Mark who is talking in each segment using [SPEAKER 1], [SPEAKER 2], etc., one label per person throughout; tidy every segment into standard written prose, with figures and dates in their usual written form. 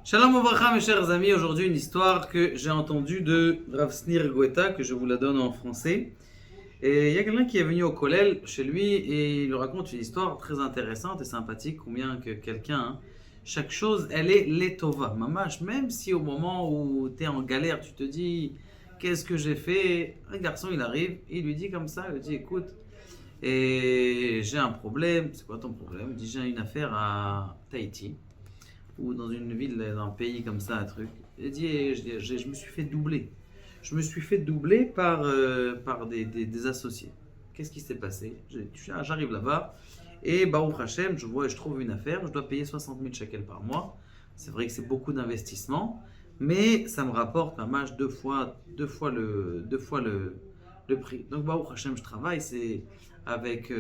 [SPEAKER 1] Shalom Obracha mes chers amis, aujourd'hui une histoire que j'ai entendue de Rav Snir Goeta, que je vous la donne en français. Et il y a quelqu'un qui est venu au kollel chez lui et il lui raconte une histoire très intéressante et sympathique, combien que quelqu'un, chaque chose elle est letova, mamash, même si au moment où tu es en galère, tu te dis qu'est-ce que j'ai fait, un garçon il arrive, il lui dit comme ça, il lui dit écoute, et j'ai un problème, c'est quoi ton problème? Il dit j'ai une affaire à Tahiti ou dans une ville, dans un pays comme ça, un truc. Il dit, je me suis fait doubler. Je me suis fait doubler par des associés. Qu'est-ce qui s'est passé? J'arrive là-bas et Baruch Hashem, je trouve une affaire, je dois payer 60 000 shekels par mois. C'est vrai que c'est beaucoup d'investissement, mais ça me rapporte un match deux fois le prix. Donc Baruch Hashem, je travaille, c'est avec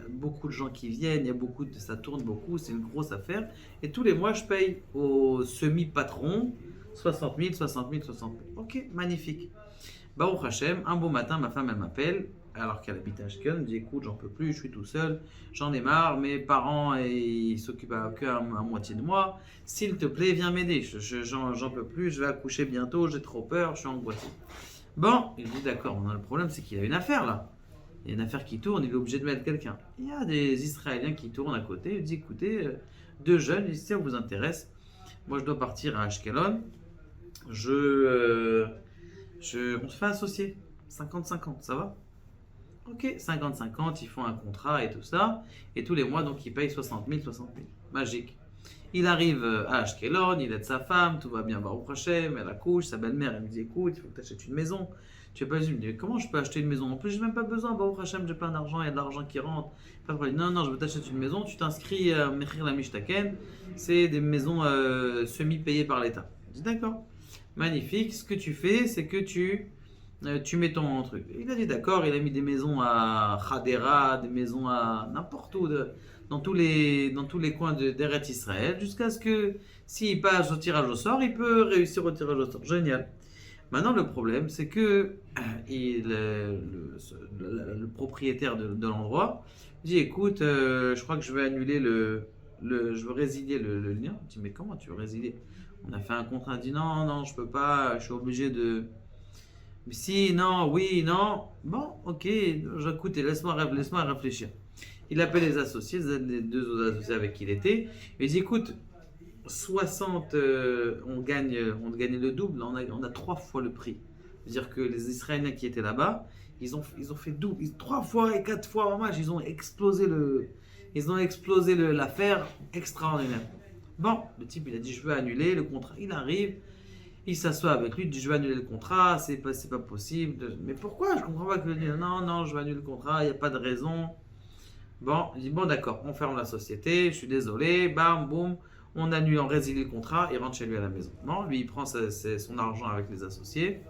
[SPEAKER 1] beaucoup de gens qui viennent, il y a ça tourne beaucoup, c'est une grosse affaire. Et tous les mois, je paye au semi-patron 60 000, 60 000, 60 000. Ok, magnifique. Baruch Hashem, un beau matin, ma femme, elle m'appelle, alors qu'elle habite à Ashkelon, elle me dit écoute, j'en peux plus, je suis tout seul, j'en ai marre, mes parents, ils s'occupent à moitié de moi, s'il te plaît, viens m'aider, j'en peux plus, je vais accoucher bientôt, j'ai trop peur, je suis angoissé. Bon, il dit d'accord, le problème c'est qu'il a une affaire là. Il y a une affaire qui tourne, il est obligé de mettre quelqu'un. Il y a des Israéliens qui tournent à côté, il dit écoutez, deux jeunes, si ça vous intéresse, moi je dois partir à Ashkelon, on se fait associer, 50-50, ça va? Ok, 50-50, ils font un contrat et tout ça, et tous les mois donc ils payent 60 000, 60 000, magique. Il arrive à Ashkelon, il aide sa femme, tout va bien, Baruch Hashem, elle accouche, sa belle-mère, elle me dit écoute, il faut que tu achètes une maison. Tu pas, je me dis comment je peux acheter une maison? En plus, j'ai même pas besoin, Baruch Hashem, j'ai plein d'argent, il y a de l'argent qui rentre. Pas de problème. Non, non, je veux t'acheter une maison, tu t'inscris à Mechir la Mishtaken, c'est des maisons semi-payées par l'État. Je dis d'accord, magnifique, ce que tu fais, c'est que tu mets ton truc. Il a dit d'accord, il a mis des maisons à Hadera, des maisons à n'importe où, dans tous les coins d'Eretz Israël, jusqu'à ce que s'il passe au tirage au sort, il peut réussir au tirage au sort. Génial. Maintenant, le problème, c'est que le propriétaire de l'endroit dit écoute, je crois que je vais annuler je veux résilier le lien. Je dis mais comment tu veux résilier? On a fait un contrat. Il dit non, non, je peux pas, je suis obligé de. Mais si, non, oui, non. Bon, ok, j'écoute, laisse-moi réfléchir. Il appelle les associés, les deux autres associés avec qui il était. Il dit écoute, 60, on gagne le double, on a trois fois le prix. C'est-à-dire que les Israéliens qui étaient là-bas, ils ont fait double, trois fois et quatre fois en match, ils ont explosé l'affaire extraordinaire. Bon, le type il a dit je veux annuler le contrat, il arrive, il s'assoit avec lui, il dit je veux annuler le contrat, c'est pas possible. Mais pourquoi? Je comprends pas que non, non, je veux annuler le contrat, il n'y a pas de raison. Bon, il dit bon d'accord, on ferme la société, je suis désolé, bam, boum, on annule, on résilie le contrat, il rentre chez lui à la maison. Non, lui il prend son argent avec les associés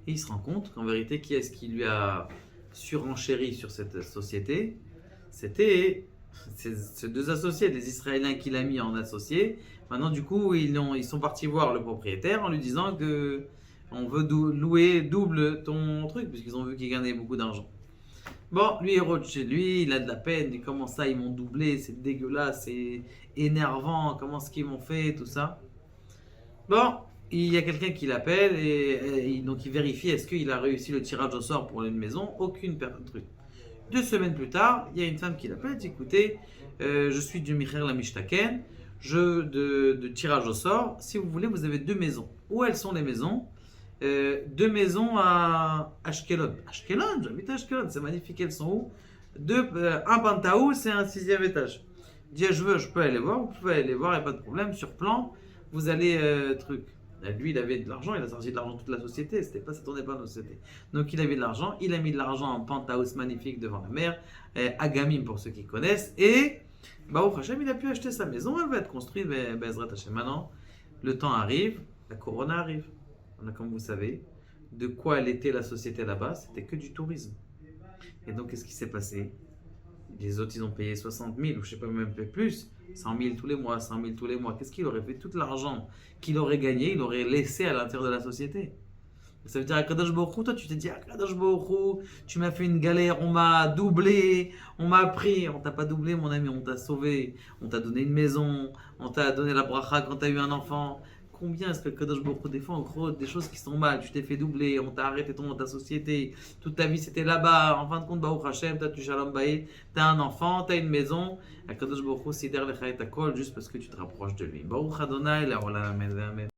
[SPEAKER 1] et il se rend compte qu'en vérité, qui est-ce qui lui a surenchéri sur cette société? C'était ces deux associés, les Israéliens qu'il a mis en associés. Maintenant, du coup, ils sont partis voir le propriétaire en lui disant que on veut louer double ton truc, puisqu'ils ont vu qu'il gagnait beaucoup d'argent. Bon, lui, il rentre chez lui, il a de la peine, il dit comment ça, ils m'ont doublé, c'est dégueulasse, c'est énervant, comment est-ce qu'ils m'ont fait, tout ça. Bon, il y a quelqu'un qui l'appelle et donc il vérifie est-ce qu'il a réussi le tirage au sort pour une maison, aucune truc. 2 semaines plus tard, il y a une femme qui l'appelle, elle dit écoutez, je suis du Micher la Mishtaken, de tirage au sort, si vous voulez, vous avez deux maisons. Où elles sont les maisons? Deux maisons à Ashkelon. Ashkelon, j'habite à Ashkelon, c'est magnifique, elles sont où? Un penthouse et un sixième étage. Il dit je peux aller voir, vous pouvez aller voir, il n'y a pas de problème, sur plan, vous allez truc. Lui, il avait de l'argent, il a sorti de l'argent de toute la société, ça tournait pas dans la société. Donc il avait de l'argent, il a mis de l'argent en penthouse magnifique devant la mer, Agamim pour ceux qui connaissent, et Baruch Hashem, il a pu acheter sa maison, elle va être construite, Bezrat Hashem. Maintenant, le temps arrive, la Corona arrive. Comme vous savez, de quoi elle était la société là-bas, c'était que du tourisme. Et donc, qu'est-ce qui s'est passé? Les autres, ils ont payé 60 000, ou je ne sais pas, même plus, 100 000 tous les mois, 100 000 tous les mois. Qu'est-ce qu'il aurait fait? Tout l'argent qu'il aurait gagné, il aurait laissé à l'intérieur de la société. Ça veut dire à Kadosh Baruch Hu, toi tu t'es dit, ah Kadosh Baruch Hu, tu m'as fait une galère, on m'a doublé, on m'a pris. On t'a pas doublé mon ami, on t'a sauvé, on t'a donné une maison, on t'a donné la bracha quand t'as eu un enfant. Combien est-ce que Kadosh Baruch Hu, des fois en gros, des choses qui sont mal, tu t'es fait doubler, on t'a arrêté ta société, toute ta vie c'était là-bas, en fin de compte, Baruch Hashem, t'as tu shalom bayit, t'as un enfant, t'as une maison, à Kadosh Baruch Hu, sider lecha et takol, juste parce que tu te rapproches de lui. Baruch Adonai, la olam, amen.